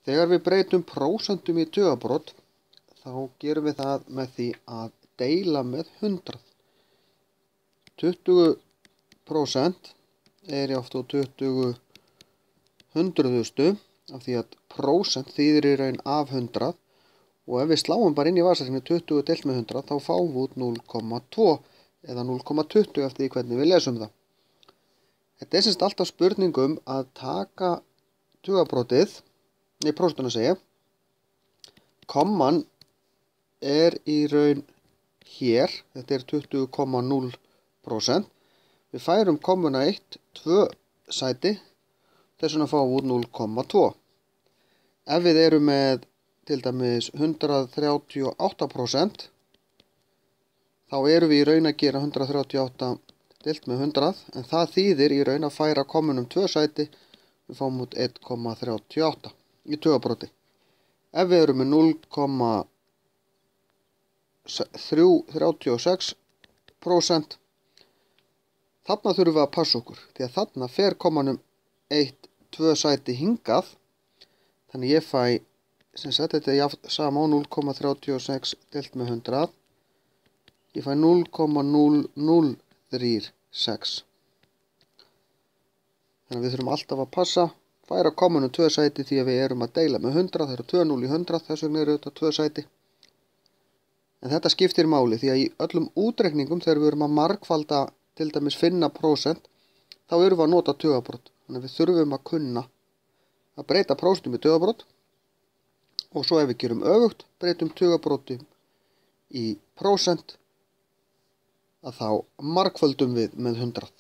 Þegar við breytum prósentum í tugabrot, þá gerum við það með því að deila með 100. 20% er oft á 20 hundruðustu, af því að prósent þýðir í raun af 100, og ef við sláum bara inn í vasareikni 20 deilt með 100, þá fáum við út 0,2 eða 0,20 eftir því hvernig við lesum það. Þetta er semst alltaf spurningum að taka tugabrotið, prósentuna segja, komman er í raun hér, þetta er 20,0%, við færum kommuna 1, 2 sæti, þess vegna fáum við út 0,2. Ef við erum með til dæmis 138%, þá erum við í raun að gera 138 deilt með 100, en það þýðir í raun að færa kommunum 2 sæti, við fáum út 1,38 í tugabroti. Ef við erum með 0,36%, þarna þurfum við að passa okkur, því að þarna fer kommanum 1-2 sæti hingað, þannig ég fæ, sem sagt, þetta er sama á 0,36 deilt með 100, ég fæ 0,0036. Þannig að við þurfum alltaf að passa, færa kommunum 2 sæti því að við erum að deila með 100, það eru 2 0 í 100, þess vegna eru þetta 2 sæti. En þetta skiptir máli því að í öllum útreikningum þegar við erum að margfalda, til dæmis finna prósent, þá erum við að nota tugabrot. Þannig að við þurfum að kunna að breyta prósentum í tugabrot, og svo ef við gerum öfugt, breytum tugabrotum í prósent, að þá margföldum við með 100.